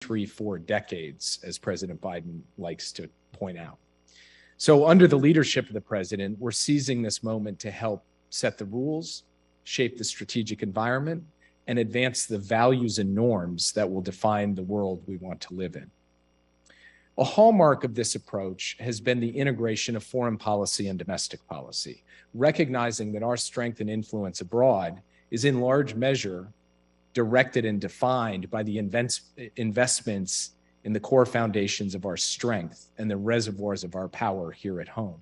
3-4 decades, as President Biden likes to point out. So under the leadership of the president, we're seizing this moment to help set the rules, shape the strategic environment, and advance the values and norms that will define the world we want to live in. A hallmark of this approach has been the integration of foreign policy and domestic policy, recognizing that our strength and influence abroad is in large measure directed and defined by the investments in the core foundations of our strength and the reservoirs of our power here at home.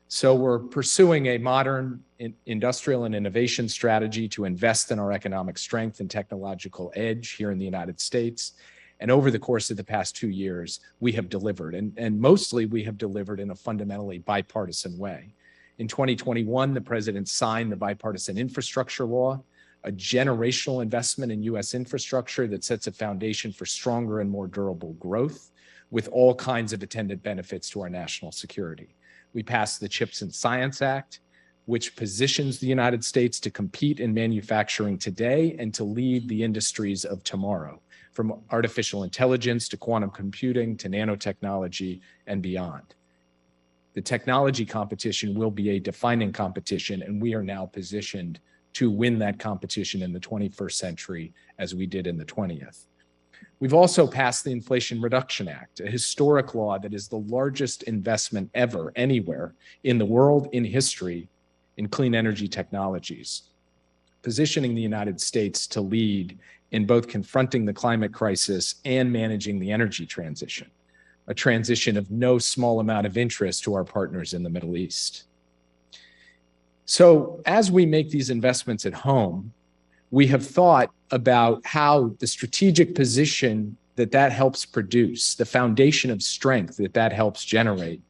So we're pursuing a modern industrial and innovation strategy to invest in our economic strength and technological edge here in the United States. And over the course of the past 2 years, we have delivered, and mostly we have delivered in a fundamentally bipartisan way. In 2021, the president signed the Bipartisan Infrastructure Law, a generational investment in U.S. infrastructure that sets a foundation for stronger and more durable growth with all kinds of attendant benefits to our national security. We passed the CHIPS and Science Act, which positions the United States to compete in manufacturing today and to lead the industries of tomorrow, from artificial intelligence to quantum computing to nanotechnology and beyond. The technology competition will be a defining competition, and we are now positioned to win that competition in the 21st century as we did in the 20th. We've also passed the Inflation Reduction Act, a historic law that is the largest investment ever, anywhere in the world, in history, in clean energy technologies, positioning the United States to lead in both confronting the climate crisis and managing the energy transition, a transition of no small amount of interest to our partners in the Middle East. So as we make these investments at home, we have thought about how the strategic position that helps produce, the foundation of strength that helps generate,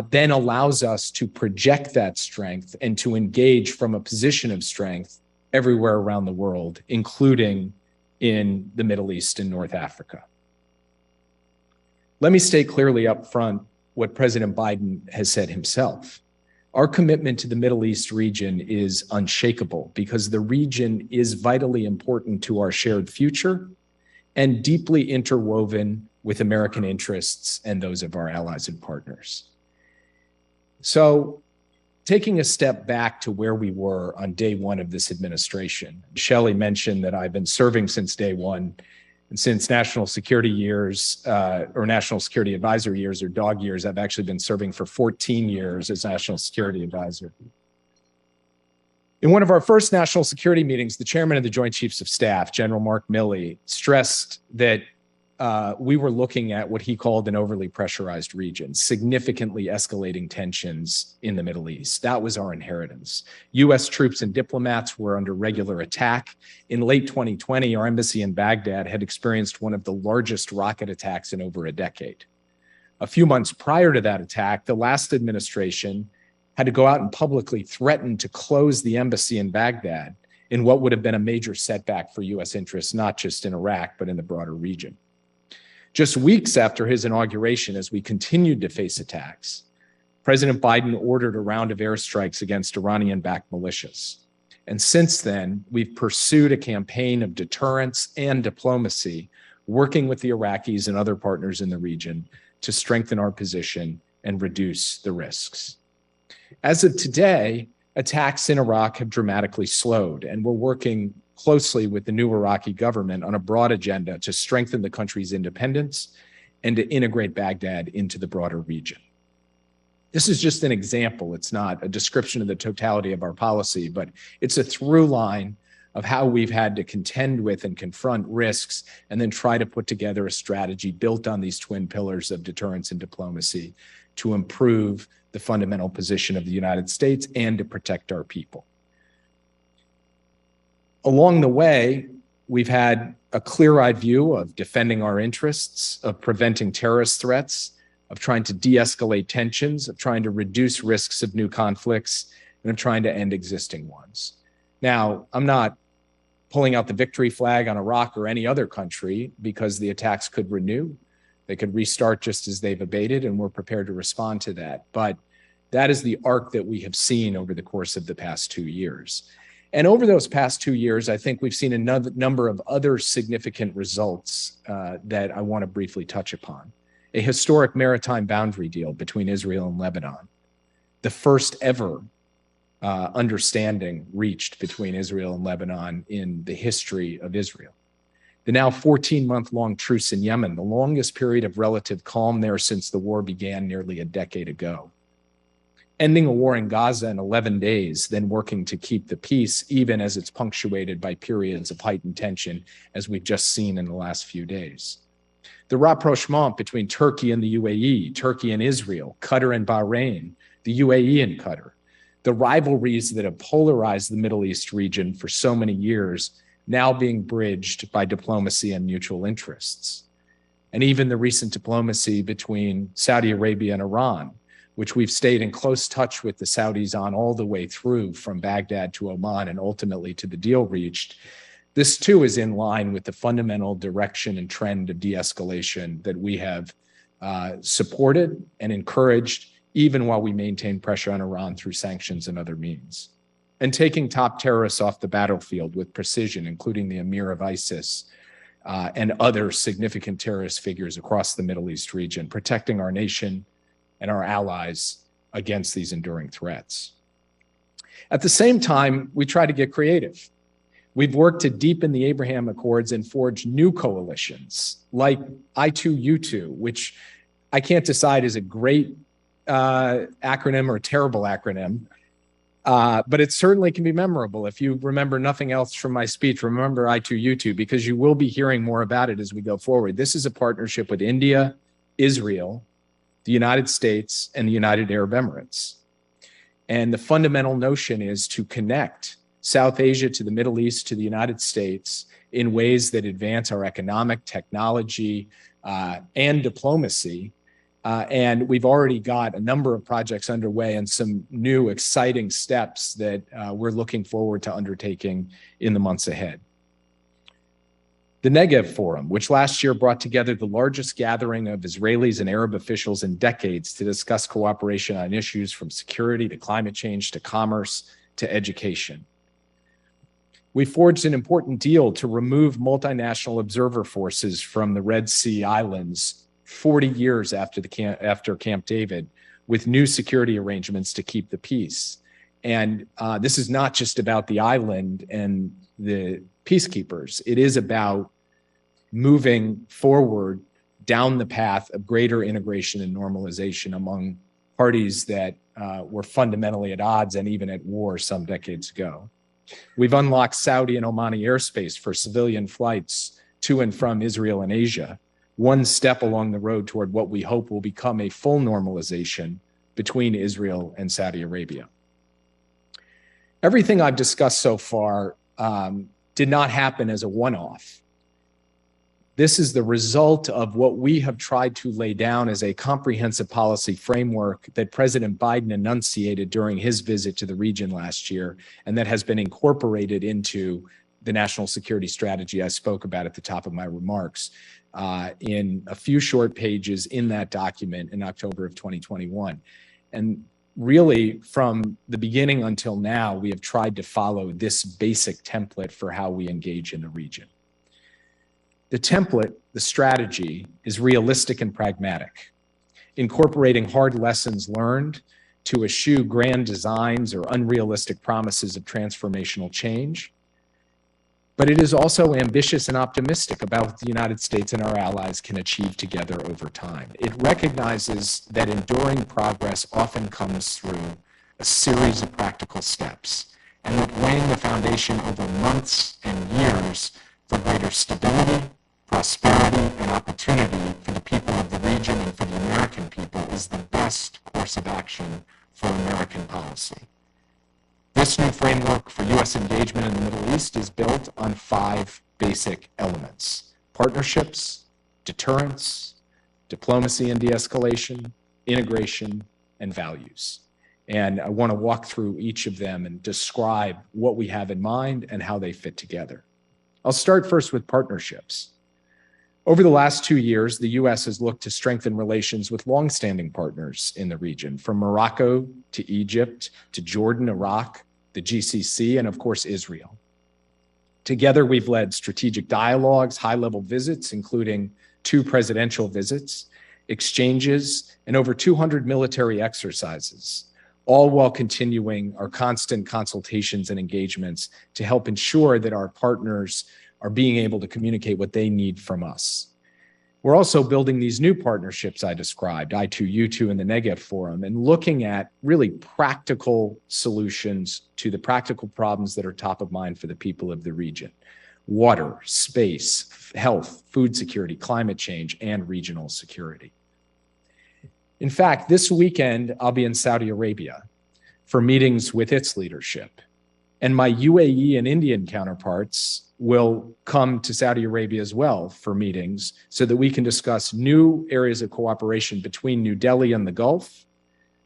then allows us to project that strength and to engage from a position of strength everywhere around the world, including in the Middle East and North Africa. Let me state clearly up front what President Biden has said himself. Our commitment to the Middle East region is unshakable because the region is vitally important to our shared future and deeply interwoven with American interests and those of our allies and partners. So, taking a step back to where we were on day one of this administration, Shelley mentioned that I've been serving since day one, and since national security years, or national security advisor years, or dog years, I've actually been serving for 14 years as national security advisor. In one of our first national security meetings, the chairman of the Joint Chiefs of Staff, General Mark Milley, stressed that we were looking at what he called an overly pressurized region, significantly escalating tensions in the Middle East. That was our inheritance. U.S. troops and diplomats were under regular attack. In late 2020, our embassy in Baghdad had experienced one of the largest rocket attacks in over a decade. A few months prior to that attack, the last administration had to go out and publicly threaten to close the embassy in Baghdad in what would have been a major setback for U.S. interests, not just in Iraq, but in the broader region. Just weeks after his inauguration, as we continued to face attacks, President Biden ordered a round of airstrikes against Iranian-backed militias. And since then, we've pursued a campaign of deterrence and diplomacy, working with the Iraqis and other partners in the region to strengthen our position and reduce the risks. As of today, attacks in Iraq have dramatically slowed, and we're working closely with the new Iraqi government on a broad agenda to strengthen the country's independence and to integrate Baghdad into the broader region. This is just an example. It's not a description of the totality of our policy, but it's a through line of how we've had to contend with and confront risks and then try to put together a strategy built on these twin pillars of deterrence and diplomacy to improve the fundamental position of the United States and to protect our people. Along the way, we've had a clear-eyed view of defending our interests, of preventing terrorist threats, of trying to de-escalate tensions, of trying to reduce risks of new conflicts, and of trying to end existing ones. Now, I'm not pulling out the victory flag on Iraq or any other country because the attacks could renew. They could restart just as they've abated, and we're prepared to respond to that. But that is the arc that we have seen over the course of the past 2 years. And over those past 2 years, I think we've seen a number of other significant results that I want to briefly touch upon. A historic maritime boundary deal between Israel and Lebanon, the first ever understanding reached between Israel and Lebanon in the history of Israel. The now 14-month-long truce in Yemen, the longest period of relative calm there since the war began nearly a decade ago. Ending a war in Gaza in 11 days, then working to keep the peace, even as it's punctuated by periods of heightened tension, as we've just seen in the last few days. The rapprochement between Turkey and the UAE, Turkey and Israel, Qatar and Bahrain, the UAE and Qatar, the rivalries that have polarized the Middle East region for so many years, now being bridged by diplomacy and mutual interests. And even the recent diplomacy between Saudi Arabia and Iran, which we've stayed in close touch with the Saudis on all the way through from Baghdad to Oman and ultimately to the deal reached. This too is in line with the fundamental direction and trend of de-escalation that we have supported and encouraged, even while we maintain pressure on Iran through sanctions and other means. And taking top terrorists off the battlefield with precision, including the emir of ISIS and other significant terrorist figures across the Middle East region, protecting our nation and our allies against these enduring threats. At the same time, we try to get creative. We've worked to deepen the Abraham Accords and forge new coalitions like I2U2, which I can't decide is a great acronym or a terrible acronym, but it certainly can be memorable. If you remember nothing else from my speech, remember I2U2, because you will be hearing more about it as we go forward. This is a partnership with India, Israel, the United States, and the United Arab Emirates. And the fundamental notion is to connect South Asia to the Middle East to the United States in ways that advance our economic, technology, and diplomacy. And we've already got a number of projects underway and some new exciting steps that we're looking forward to undertaking in the months ahead. The Negev Forum, which last year brought together the largest gathering of Israelis and Arab officials in decades to discuss cooperation on issues from security to climate change to commerce to education. We forged an important deal to remove multinational observer forces from the Red Sea islands 40 years after Camp David, with new security arrangements to keep the peace. And this is not just about the island and the peacekeepers. It is about moving forward down the path of greater integration and normalization among parties that were fundamentally at odds and even at war some decades ago. We've unlocked Saudi and Omani airspace for civilian flights to and from Israel and Asia, one step along the road toward what we hope will become a full normalization between Israel and Saudi Arabia. Everything I've discussed so far did not happen as a one-off. This is the result of what we have tried to lay down as a comprehensive policy framework that President Biden enunciated during his visit to the region last year, and that has been incorporated into the national security strategy I spoke about at the top of my remarks in a few short pages in that document in October of 2021. And really, from the beginning until now, we have tried to follow this basic template for how we engage in the region. The template, the strategy, is realistic and pragmatic, incorporating hard lessons learned to eschew grand designs or unrealistic promises of transformational change. But it is also ambitious and optimistic about what the United States and our allies can achieve together over time. It recognizes that enduring progress often comes through a series of practical steps, and that laying the foundation over months and years for greater stability, prosperity, and opportunity for the people of the region and for the American people is the best course of action for American policy. This new framework for U.S. engagement in the Middle East is built on 5 basic elements: partnerships, deterrence, diplomacy and de-escalation, integration, and values. And I want to walk through each of them and describe what we have in mind and how they fit together. I'll start first with partnerships. Over the last 2 years, the U.S. has looked to strengthen relations with longstanding partners in the region, from Morocco to Egypt to Jordan, Iraq, the GCC, and of course, Israel. Together, we've led strategic dialogues, high-level visits, including 2 presidential visits, exchanges, and over 200 military exercises, all while continuing our constant consultations and engagements to help ensure that our partners are being able to communicate what they need from us. We're also building these new partnerships I described, I2U2 and the Negev Forum, and looking at really practical solutions to the practical problems that are top of mind for the people of the region: water, space, health, food security, climate change, and regional security. In fact, this weekend, I'll be in Saudi Arabia for meetings with its leadership. And my UAE and Indian counterparts will come to Saudi Arabia as well for meetings so that we can discuss new areas of cooperation between New Delhi and the Gulf,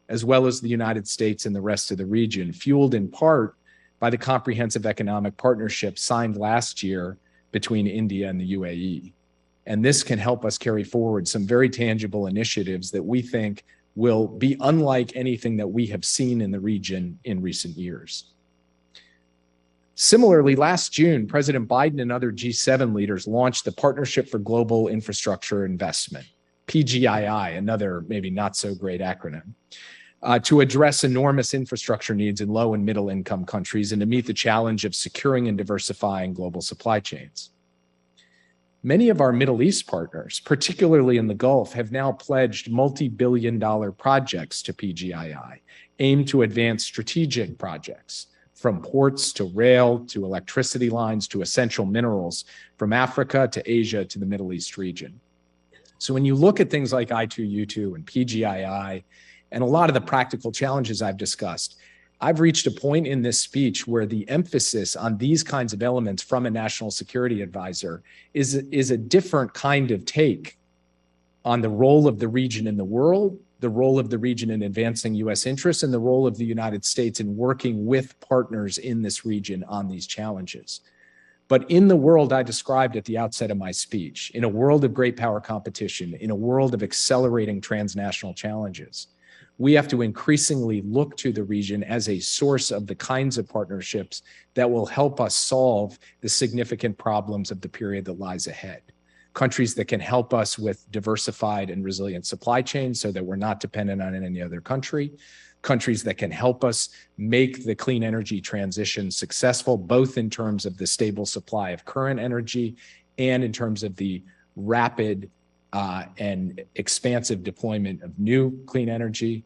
as well as the United States and the rest of the region, fueled in part by the comprehensive economic partnership signed last year between India and the UAE. And this can help us carry forward some very tangible initiatives that we think will be unlike anything that we have seen in the region in recent years. Similarly, last June, President Biden and other G7 leaders launched the Partnership for Global Infrastructure Investment, PGII, another maybe not so great acronym, to address enormous infrastructure needs in low and middle income countries and to meet the challenge of securing and diversifying global supply chains. Many of our Middle East partners, particularly in the Gulf, have now pledged multi-billion-dollar projects to PGII, aimed to advance strategic projects, from ports to rail to electricity lines to essential minerals, from Africa to Asia to the Middle East region. So when you look at things like I2U2 and PGII and a lot of the practical challenges I've discussed, I've reached a point in this speech where the emphasis on these kinds of elements from a national security advisor is a different kind of take on the role of the region in the world, the role of the region in advancing U.S. interests, and the role of the United States in working with partners in this region on these challenges. But in the world I described at the outset of my speech, in a world of great power competition, in a world of accelerating transnational challenges, we have to increasingly look to the region as a source of the kinds of partnerships that will help us solve the significant problems of the period that lies ahead. Countries that can help us with diversified and resilient supply chains so that we're not dependent on any other country. Countries that can help us make the clean energy transition successful, both in terms of the stable supply of current energy and in terms of the rapid and expansive deployment of new clean energy.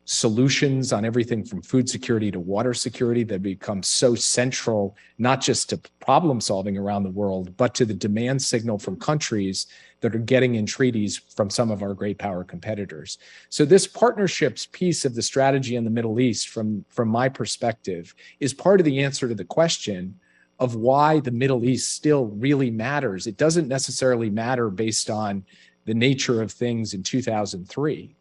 Solutions on everything from food security to water security that become so central, not just to problem solving around the world, but to the demand signal from countries that are getting in treaties from some of our great power competitors. So this partnerships piece of the strategy in the Middle East, from my perspective, is part of the answer to the question of why the Middle East still really matters. It doesn't necessarily matter based on the nature of things in 2003.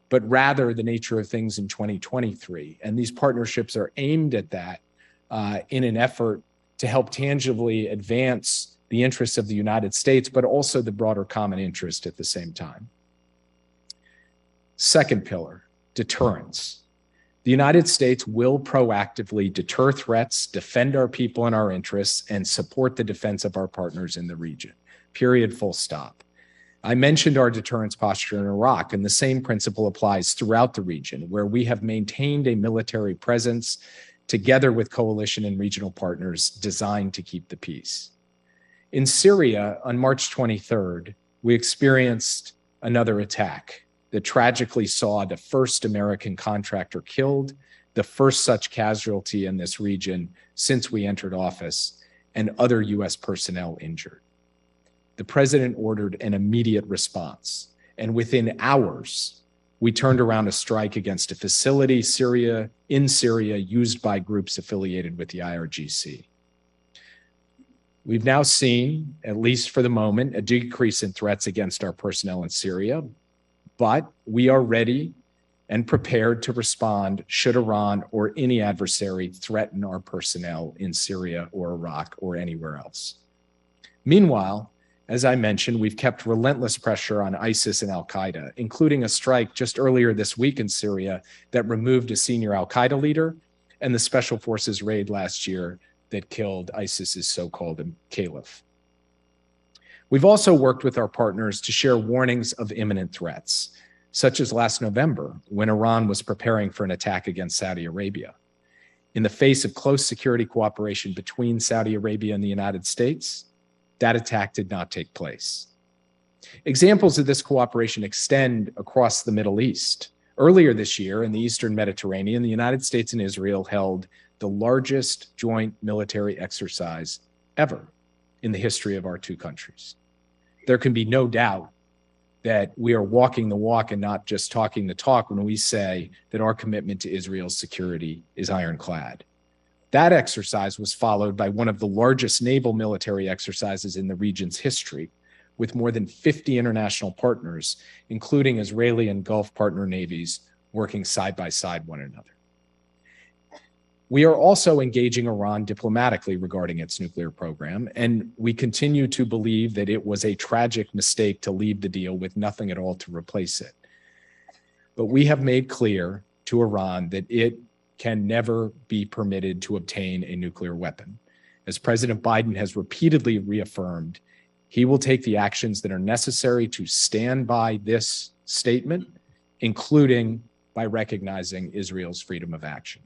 But rather the nature of things in 2023. And these partnerships are aimed at that in an effort to help tangibly advance the interests of the United States, but also the broader common interest at the same time. Second pillar, deterrence. The United States will proactively deter threats, defend our people and our interests, and support the defense of our partners in the region. Period, full stop. I mentioned our deterrence posture in Iraq, and the same principle applies throughout the region, where we have maintained a military presence together with coalition and regional partners designed to keep the peace. In Syria, on March 23rd, we experienced another attack that tragically saw the first American contractor killed, the first such casualty in this region since we entered office, and other U.S. personnel injured. The president ordered an immediate response, and within hours, we turned around a strike against a facility in Syria used by groups affiliated with the IRGC. We've now seen, at least for the moment, a decrease in threats against our personnel in Syria, but we are ready and prepared to respond should Iran or any adversary threaten our personnel in Syria or Iraq or anywhere else. Meanwhile, as I mentioned, we've kept relentless pressure on ISIS and al-Qaeda, including a strike just earlier this week in Syria that removed a senior al-Qaeda leader, and the Special Forces raid last year that killed ISIS's so-called caliph. We've also worked with our partners to share warnings of imminent threats, such as last November when Iran was preparing for an attack against Saudi Arabia. In the face of close security cooperation between Saudi Arabia and the United States, that attack did not take place. Examples of this cooperation extend across the Middle East. Earlier this year in the Eastern Mediterranean, the United States and Israel held the largest joint military exercise ever in the history of our two countries. There can be no doubt that we are walking the walk and not just talking the talk when we say that our commitment to Israel's security is ironclad. That exercise was followed by one of the largest naval military exercises in the region's history, with more than 50 international partners, including Israeli and Gulf partner navies, working side by side one another. We are also engaging Iran diplomatically regarding its nuclear program, and we continue to believe that it was a tragic mistake to leave the deal with nothing at all to replace it. But we have made clear to Iran that it can never be permitted to obtain a nuclear weapon. As President Biden has repeatedly reaffirmed, he will take the actions that are necessary to stand by this statement, including by recognizing Israel's freedom of action.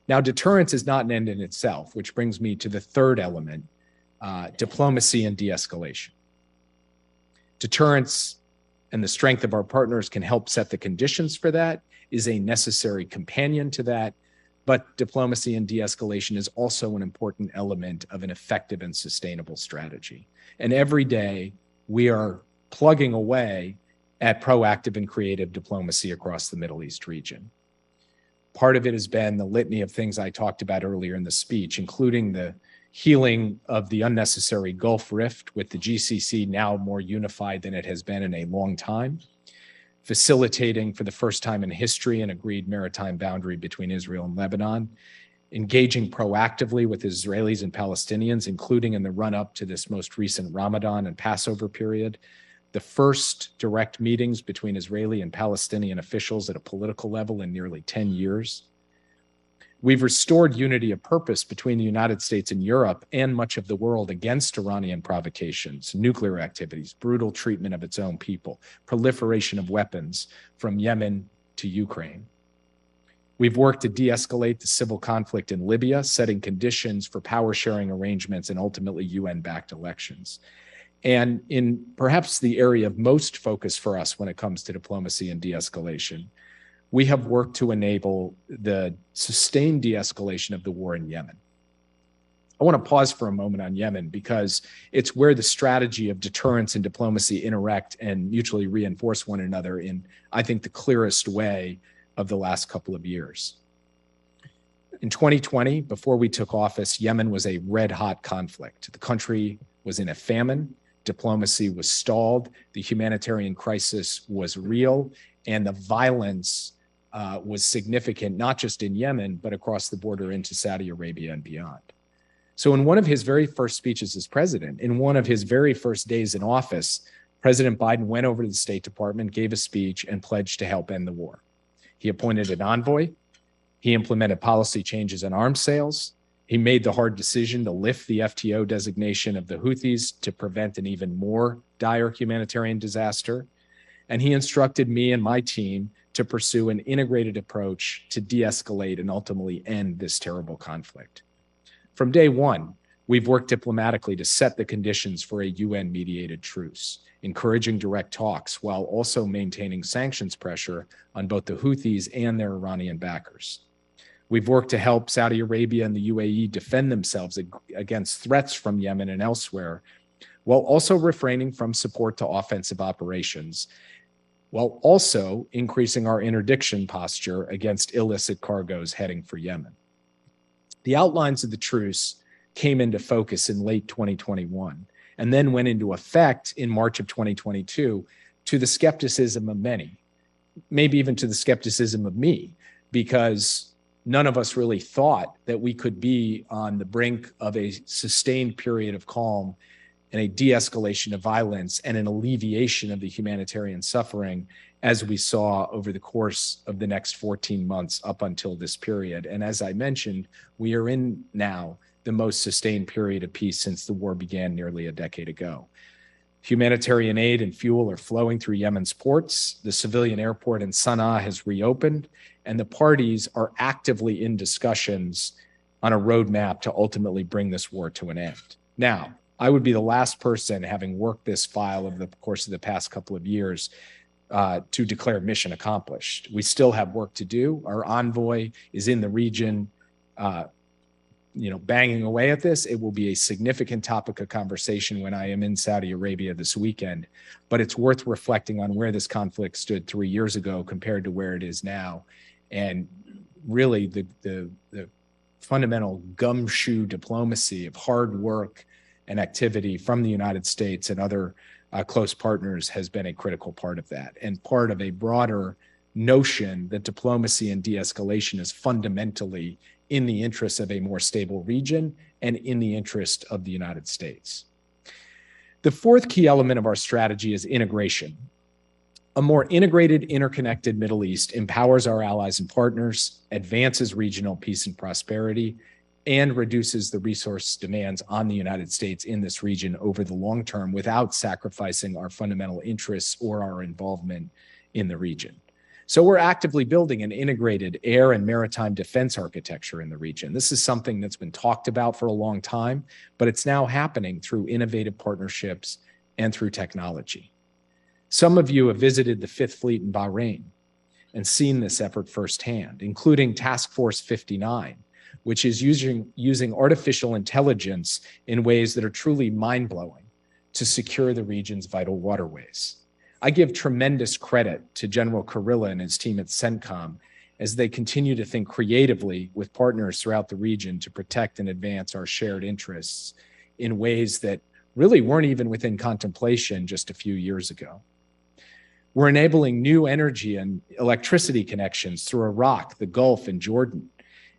Now, deterrence is not an end in itself, which brings me to the third element, diplomacy and de-escalation. Deterrence and the strength of our partners can help set the conditions for that, is a necessary companion to that, but diplomacy and de-escalation is also an important element of an effective and sustainable strategy. And every day, we are plugging away at proactive and creative diplomacy across the Middle East region. Part of it has been the litany of things I talked about earlier in the speech, including the healing of the unnecessary Gulf rift with the GCC now more unified than it has been in a long time, facilitating for the first time in history an agreed maritime boundary between Israel and Lebanon, engaging proactively with Israelis and Palestinians, including in the run-up to this most recent Ramadan and Passover period, the first direct meetings between Israeli and Palestinian officials at a political level in nearly 10 years. We've restored unity of purpose between the United States and Europe and much of the world against Iranian provocations, nuclear activities, brutal treatment of its own people, proliferation of weapons from Yemen to Ukraine. We've worked to de-escalate the civil conflict in Libya, setting conditions for power-sharing arrangements and ultimately UN-backed elections. And in perhaps the area of most focus for us when it comes to diplomacy and de-escalation, we have worked to enable the sustained de-escalation of the war in Yemen. I want to pause for a moment on Yemen because it's where the strategy of deterrence and diplomacy interact and mutually reinforce one another in, I think, the clearest way of the last couple of years. In 2020, before we took office, Yemen was a red-hot conflict. The country was in a famine. Diplomacy was stalled, the humanitarian crisis was real, and the violence was significant, not just in Yemen, but across the border into Saudi Arabia and beyond. So in one of his very first speeches as president, in one of his very first days in office, President Biden went over to the State Department, gave a speech, and pledged to help end the war. He appointed an envoy. He implemented policy changes in arms sales. He made the hard decision to lift the FTO designation of the Houthis to prevent an even more dire humanitarian disaster. And he instructed me and my team to pursue an integrated approach to de-escalate and ultimately end this terrible conflict. From day one, we've worked diplomatically to set the conditions for a UN-mediated truce, encouraging direct talks while also maintaining sanctions pressure on both the Houthis and their Iranian backers. We've worked to help Saudi Arabia and the UAE defend themselves against threats from Yemen and elsewhere, while also refraining from support to offensive operations, while also increasing our interdiction posture against illicit cargoes heading for Yemen. The outlines of the truce came into focus in late 2021 and then went into effect in March of 2022 to the skepticism of many, maybe even to the skepticism of me, because none of us really thought that we could be on the brink of a sustained period of calm and a de-escalation of violence and an alleviation of the humanitarian suffering as we saw over the course of the next 14 months up until this period. And as I mentioned, we are in now the most sustained period of peace since the war began nearly a decade ago. Humanitarian aid and fuel are flowing through Yemen's ports. The civilian airport in Sana'a has reopened, and the parties are actively in discussions on a roadmap to ultimately bring this war to an end. Now, I would be the last person, having worked this file over the course of the past couple of years, to declare mission accomplished. We still have work to do. Our envoy is in the region, banging away at this. It will be a significant topic of conversation when I am in Saudi Arabia this weekend, but it's worth reflecting on where this conflict stood 3 years ago compared to where it is now. And really the fundamental gumshoe diplomacy of hard work and activity from the United States and other close partners has been a critical part of that, and part of a broader notion that diplomacy and de-escalation is fundamentally in the interest of a more stable region and in the interest of the United States. The fourth key element of our strategy is integration. A more integrated, interconnected Middle East empowers our allies and partners, advances regional peace and prosperity, and reduces the resource demands on the United States in this region over the long term without sacrificing our fundamental interests or our involvement in the region. So we're actively building an integrated air and maritime defense architecture in the region. This is something that's been talked about for a long time, but it's now happening through innovative partnerships and through technology. Some of you have visited the Fifth Fleet in Bahrain and seen this effort firsthand, including Task Force 59, which is using artificial intelligence in ways that are truly mind-blowing to secure the region's vital waterways. I give tremendous credit to General Kurilla and his team at CENTCOM as they continue to think creatively with partners throughout the region to protect and advance our shared interests in ways that really weren't even within contemplation just a few years ago. We're enabling new energy and electricity connections through Iraq, the Gulf, and Jordan,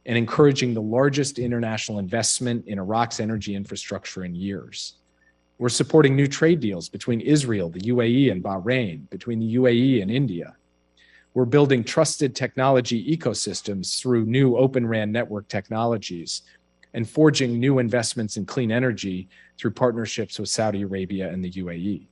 and encouraging the largest international investment in Iraq's energy infrastructure in years. We're supporting new trade deals between Israel, the UAE, and Bahrain, between the UAE and India. We're building trusted technology ecosystems through new Open RAN network technologies and forging new investments in clean energy through partnerships with Saudi Arabia and the UAE.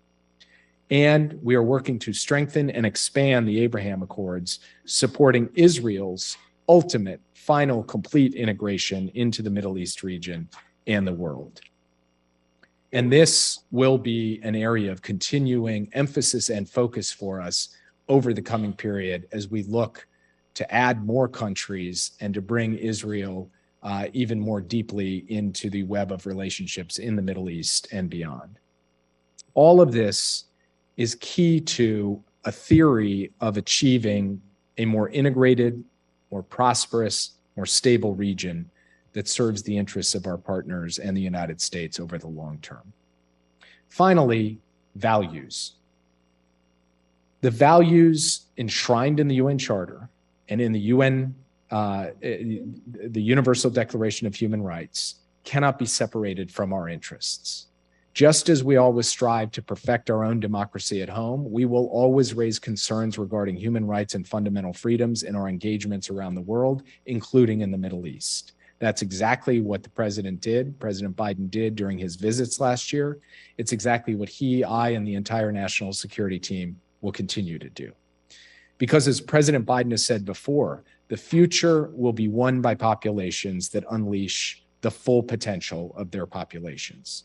And we are working to strengthen and expand the Abraham Accords, supporting Israel's ultimate, final, complete integration into the Middle East region and the world. And this will be an area of continuing emphasis and focus for us over the coming period as we look to add more countries and to bring Israel even more deeply into the web of relationships in the Middle East and beyond. All of this is key to a theory of achieving a more integrated, more prosperous, more stable region that serves the interests of our partners and the United States over the long term. Finally, values. The values enshrined in the UN Charter and in the Universal Declaration of Human Rights cannot be separated from our interests. Just as we always strive to perfect our own democracy at home, we will always raise concerns regarding human rights and fundamental freedoms in our engagements around the world, including in the Middle East. That's exactly what the President Biden did during his visits last year. It's exactly what he, I, and the entire national security team will continue to do. Because as President Biden has said before, the future will be won by populations that unleash the full potential of their populations.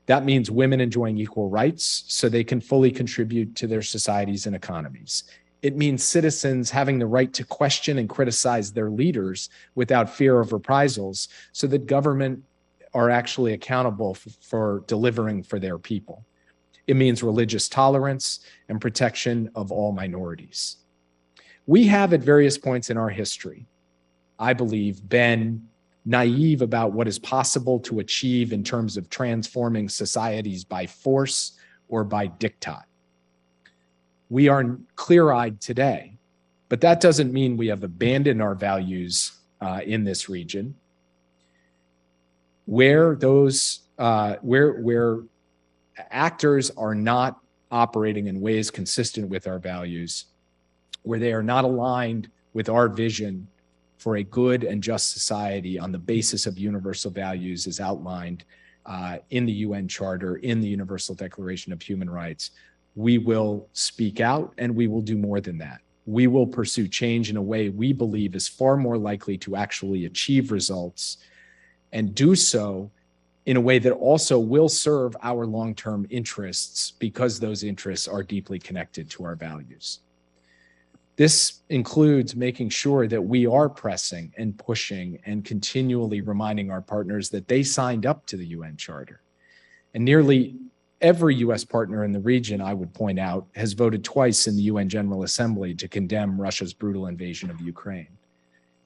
That means women enjoying equal rights so they can fully contribute to their societies and economies. It means citizens having the right to question and criticize their leaders without fear of reprisals so that government are actually accountable for delivering for their people. It means religious tolerance and protection of all minorities. We have at various points in our history, I believe, been naive about what is possible to achieve in terms of transforming societies by force or by diktat. We are clear-eyed today, but that doesn't mean we have abandoned our values in this region. Where actors are not operating in ways consistent with our values, where they are not aligned with our vision for a good and just society on the basis of universal values as outlined in the UN Charter, in the Universal Declaration of Human Rights, we will speak out, and we will do more than that. We will pursue change in a way we believe is far more likely to actually achieve results, and do so in a way that also will serve our long-term interests, because those interests are deeply connected to our values. This includes making sure that we are pressing and pushing and continually reminding our partners that they signed up to the UN Charter. And nearly every US partner in the region, I would point out, has voted twice in the UN General Assembly to condemn Russia's brutal invasion of Ukraine.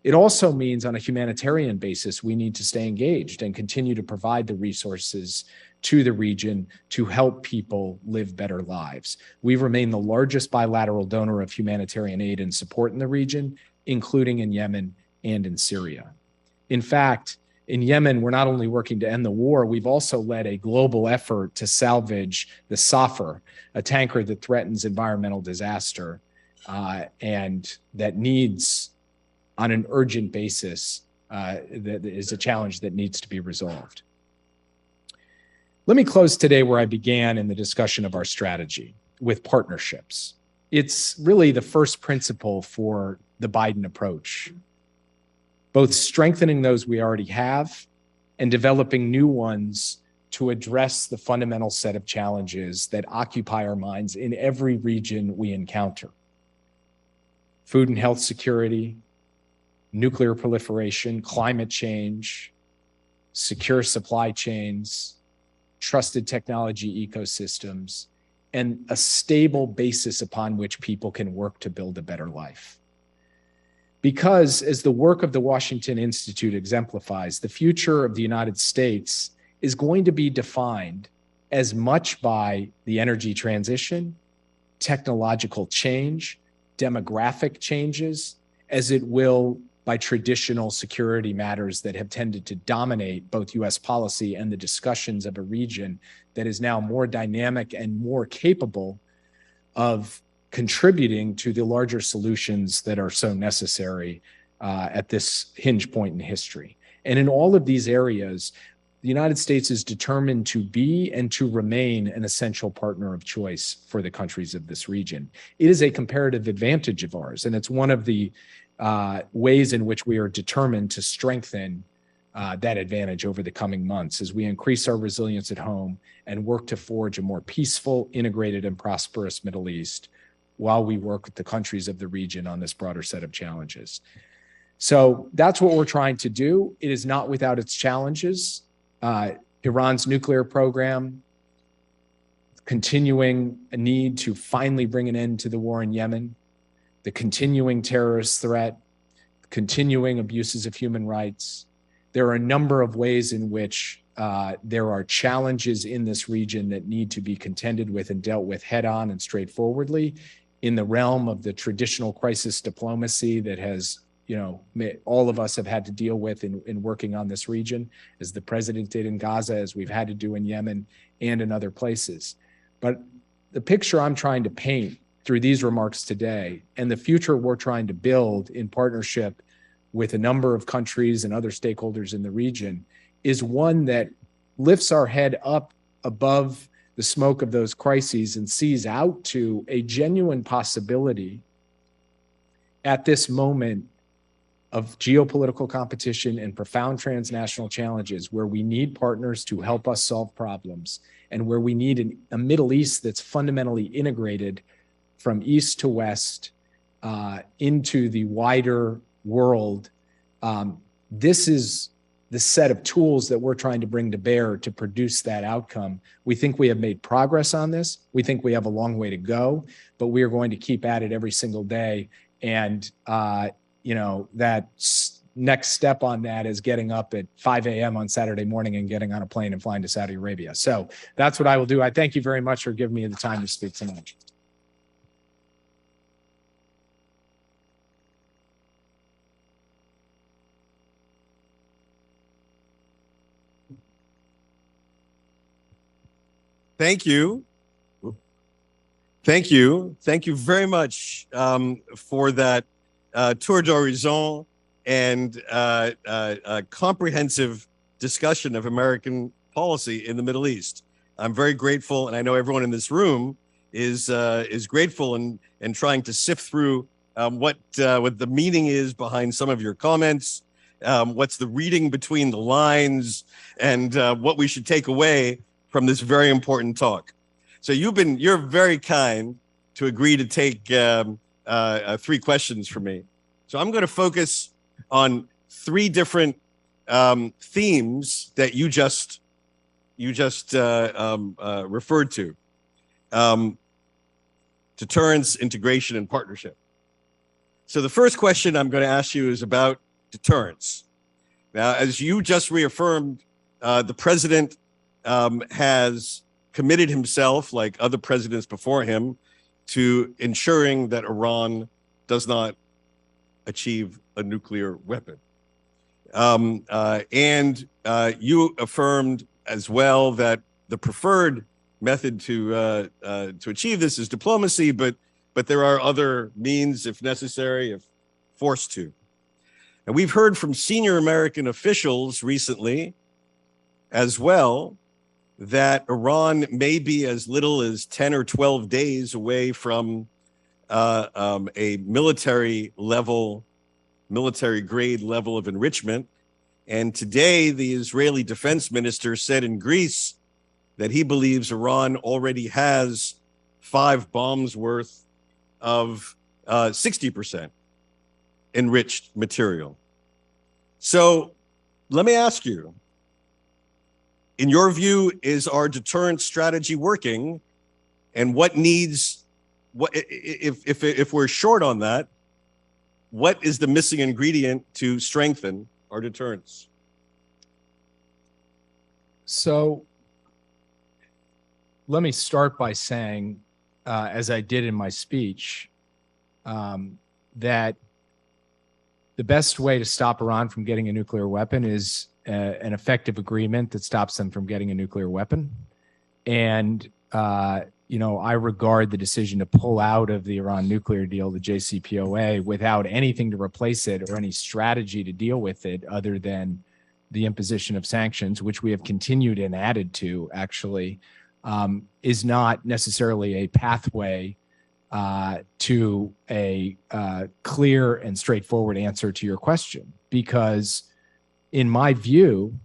It also means on a humanitarian basis, we need to stay engaged and continue to provide the resources to the region to help people live better lives. We remain the largest bilateral donor of humanitarian aid and support in the region, including in Yemen and in Syria. In fact, in Yemen, we're not only working to end the war, we've also led a global effort to salvage the Soref, a tanker that threatens environmental disaster and that needs, on an urgent basis, that is a challenge that needs to be resolved. Let me close today where I began in the discussion of our strategy, with partnerships. It's really the first principle for the Biden approach, both strengthening those we already have and developing new ones to address the fundamental set of challenges that occupy our minds in every region we encounter. Food and health security, nuclear proliferation, climate change, secure supply chains, trusted technology ecosystems, and a stable basis upon which people can work to build a better life. Because, as the work of the Washington Institute exemplifies, the future of the United States is going to be defined as much by the energy transition, technological change, demographic changes, as it will by traditional security matters that have tended to dominate both US policy and the discussions of a region that is now more dynamic and more capable of contributing to the larger solutions that are so necessary at this hinge point in history. And in all of these areas, the United States is determined to be and to remain an essential partner of choice for the countries of this region. It is a comparative advantage of ours, and it's one of the ways in which we are determined to strengthen that advantage over the coming months as we increase our resilience at home and work to forge a more peaceful, integrated, and prosperous Middle East while we work with the countries of the region on this broader set of challenges. So that's what we're trying to do. It is not without its challenges. Iran's nuclear program, continuing a need to finally bring an end to the war in Yemen, the continuing terrorist threat, continuing abuses of human rights. There are a number of ways in which there are challenges in this region that need to be contended with and dealt with head-on and straightforwardly in the realm of the traditional crisis diplomacy that has, all of us have had to deal with in working on this region, as the president did in Gaza, as we've had to do in Yemen and in other places. But the picture I'm trying to paint through these remarks today, and the future we're trying to build in partnership with a number of countries and other stakeholders in the region, is one that lifts our head up above the smoke of those crises and sees out to a genuine possibility at this moment of geopolitical competition and profound transnational challenges, where we need partners to help us solve problems, and where we need a Middle East that's fundamentally integrated from east to west into the wider world. This is the set of tools that we're trying to bring to bear to produce that outcome. We think we have made progress on this. We think we have a long way to go, but we are going to keep at it every single day. And, that next step on that is getting up at 5 a.m. on Saturday morning and getting on a plane and flying to Saudi Arabia. So that's what I will do. I thank you very much for giving me the time to speak tonight. Thank you. Thank you. Thank you very much for that tour d'horizon and comprehensive discussion of American policy in the Middle East. I'm very grateful, and I know everyone in this room is grateful and trying to sift through what the meaning is behind some of your comments, what's the reading between the lines, and what we should take away from this very important talk. So you're very kind to agree to take 3 questions from me. So I'm going to focus on 3 different themes that you just referred to: deterrence, integration, and partnership. So the first question I'm going to ask you is about deterrence. Now, as you just reaffirmed, the president has committed himself, like other presidents before him, to ensuring that Iran does not achieve a nuclear weapon. You affirmed as well that the preferred method to achieve this is diplomacy, but there are other means, if necessary, if forced to. And we've heard from senior American officials recently as well that Iran may be as little as 10 or 12 days away from a military grade level of enrichment. And today, the Israeli defense minister said in Greece that he believes Iran already has 5 bombs worth of 60% enriched material. So let me ask you, in your view, is our deterrence strategy working? And what needs, if we're short on that, what is the missing ingredient to strengthen our deterrence? So let me start by saying, as I did in my speech, that the best way to stop Iran from getting a nuclear weapon is an effective agreement that stops them from getting a nuclear weapon. And, I regard the decision to pull out of the Iran nuclear deal, the JCPOA, without anything to replace it or any strategy to deal with it other than the imposition of sanctions, which we have continued and added to, actually, is not necessarily a pathway to a clear and straightforward answer to your question. Because in my view,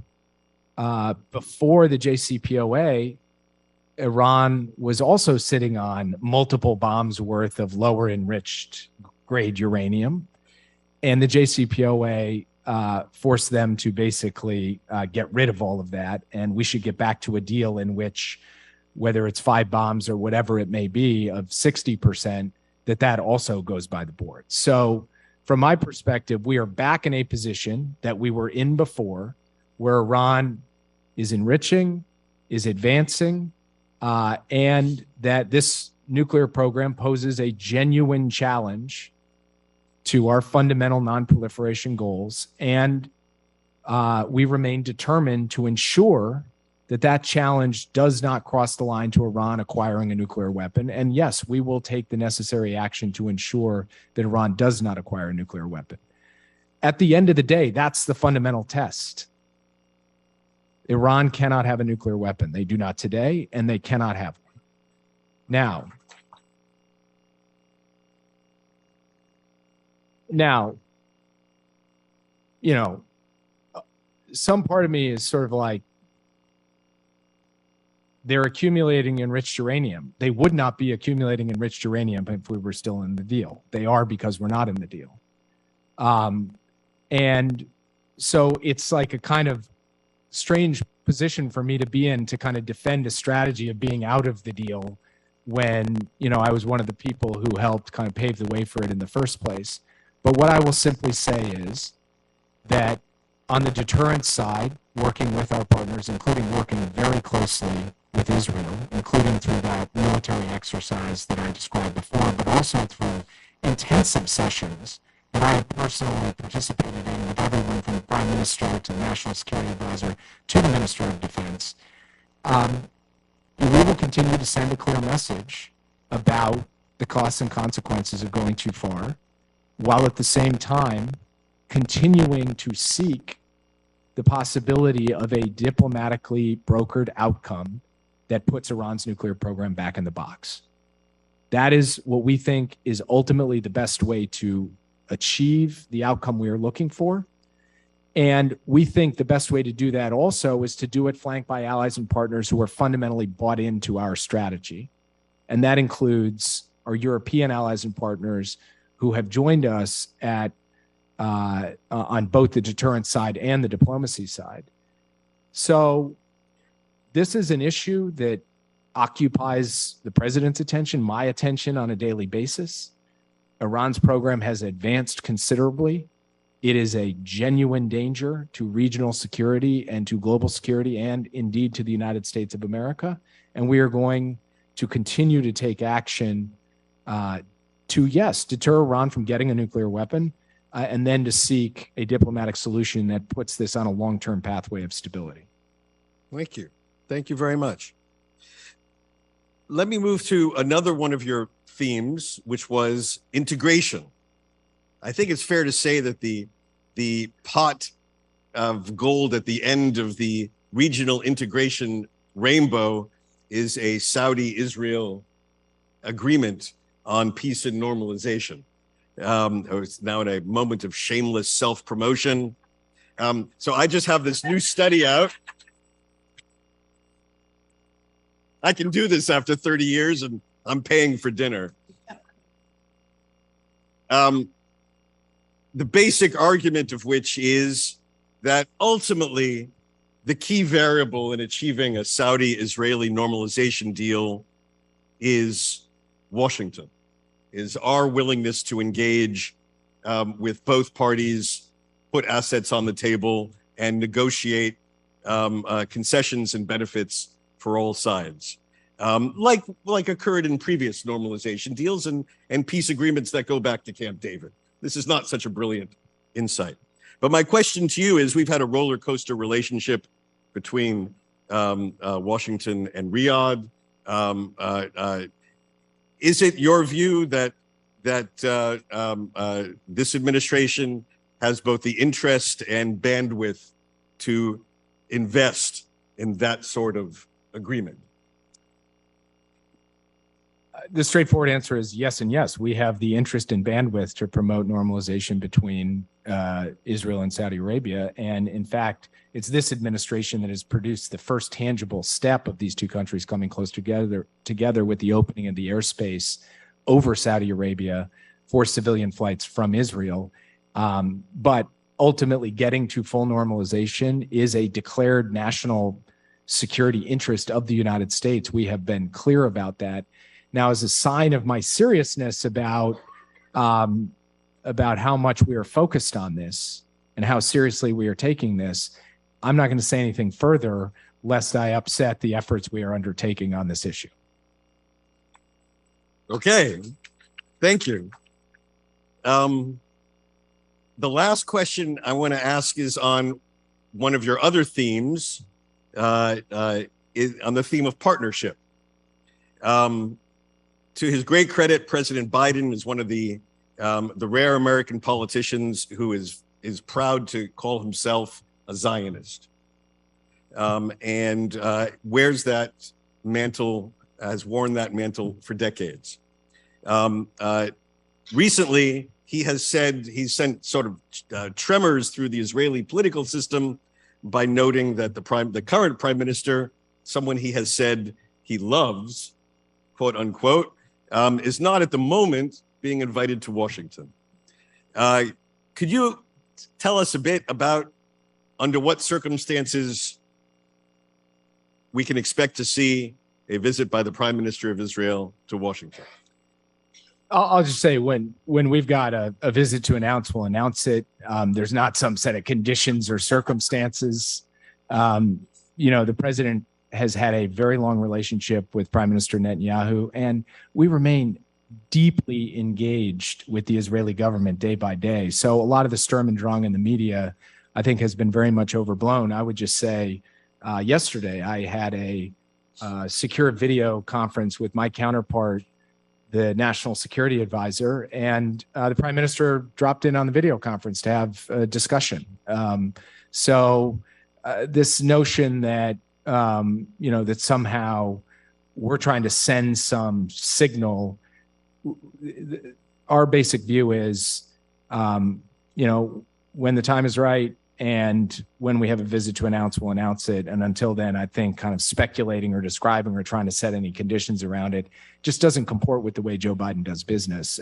before the JCPOA, Iran was also sitting on multiple bombs worth of lower enriched grade uranium. And the JCPOA forced them to basically get rid of all of that. And we should get back to a deal in which, whether it's 5 bombs or whatever it may be, of 60%, that also goes by the board. So from my perspective, we are back in a position that we were in before, where Iran is enriching, is advancing, and that this nuclear program poses a genuine challenge to our fundamental non-proliferation goals. And we remain determined to ensure that challenge does not cross the line to Iran acquiring a nuclear weapon. And yes, we will take the necessary action to ensure that Iran does not acquire a nuclear weapon. At the end of the day, that's the fundamental test. Iran cannot have a nuclear weapon. They do not today, and they cannot have one. Now, some part of me is sort of like, they're accumulating enriched uranium. They would not be accumulating enriched uranium if we were still in the deal. They are, because we're not in the deal. And so it's like a kind of strange position for me to be in, to kind of defend a strategy of being out of the deal when, I was one of the people who helped kind of pave the way for it in the first place. But what I will simply say is that on the deterrence side, working with our partners, including working very closely with Israel, including through that military exercise that I described before, but also through intensive sessions that I have personally participated in with everyone from the Prime Minister to the National Security Advisor to the Minister of Defense. we will continue to send a clear message about the costs and consequences of going too far, while at the same time continuing to seek the possibility of a diplomatically brokered outcome that puts Iran's nuclear program back in the box. That is what we think is ultimately the best way to achieve the outcome we are looking for. And we think the best way to do that also is to do it flanked by allies and partners who are fundamentally bought into our strategy. And that includes our European allies and partners who have joined us at on both the deterrence side and the diplomacy side. So this is an issue that occupies the president's attention, my attention on a daily basis. Iran's program has advanced considerably. It is a genuine danger to regional security and to global security and indeed to the United States of America. And we are going to continue to take action to, yes, deter Iran from getting a nuclear weapon, and then to seek a diplomatic solution that puts this on a long-term pathway of stability. Thank you. Thank you very much. Let me move to another one of your themes, which was integration. I think it's fair to say that the pot of gold at the end of the regional integration rainbow is a Saudi-Israel agreement on peace and normalization. It's now in a moment of shameless self-promotion. So I just have this new study out. I can do this after 30 years and I'm paying for dinner. The basic argument of which is that ultimately the key variable in achieving a Saudi-Israeli normalization deal is Washington, is our willingness to engage with both parties, put assets on the table, and negotiate concessions and benefits for all sides, like occurred in previous normalization deals and peace agreements that go back to Camp David. This is not such a brilliant insight. But my question to you is, we've had a roller coaster relationship between Washington and Riyadh. Is it your view that this administration has both the interest and bandwidth to invest in that sort of agreement? The straightforward answer is yes and yes. We have the interest and bandwidth to promote normalization between Israel and Saudi Arabia. And in fact, it's this administration that has produced the first tangible step of these two countries coming close together with the opening of the airspace over Saudi Arabia for civilian flights from Israel. But ultimately, getting to full normalization is a declared national security interest of the United States. We have been clear about that. Now, as a sign of my seriousness about how much we are focused on this and how seriously we are taking this, I'm not going to say anything further lest I upset the efforts we are undertaking on this issue. Okay, thank you. The last question I want to ask is on one of your other themes, on the theme of partnership. To his great credit, President Biden is one of the rare American politicians who is proud to call himself a Zionist, and wears that mantle, has worn that mantle for decades. Recently, he has said he's sent sort of tremors through the Israeli political system by noting that the current prime minister, someone he has said he loves, quote unquote, is not at the moment being invited to Washington. Could you tell us a bit about under what circumstances we can expect to see a visit by the Prime Minister of Israel to Washington? I'll just say when we've got a visit to announce, we'll announce it. There's not some set of conditions or circumstances. The president has had a very long relationship with Prime Minister Netanyahu, and we remain deeply engaged with the Israeli government day by day. So a lot of the Sturm und Drang in the media, I think, has been very much overblown. I would just say yesterday I had a secure video conference with my counterpart, the National Security Advisor, and the Prime Minister dropped in on the video conference to have a discussion. So this notion that, that somehow we're trying to send some signal, our basic view is, when the time is right and when we have a visit to announce, we'll announce it. And until then, I think kind of speculating or describing or trying to set any conditions around it just doesn't comport with the way Joe Biden does business.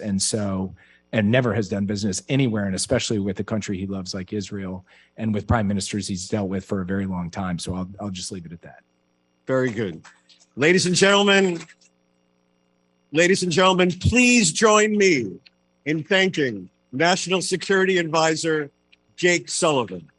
And never has done business anywhere, and especially with a country he loves like Israel, and with prime ministers he's dealt with for a very long time. So I'll just leave it at that. Very good. Ladies and gentlemen, please join me in thanking National Security Advisor Jake Sullivan.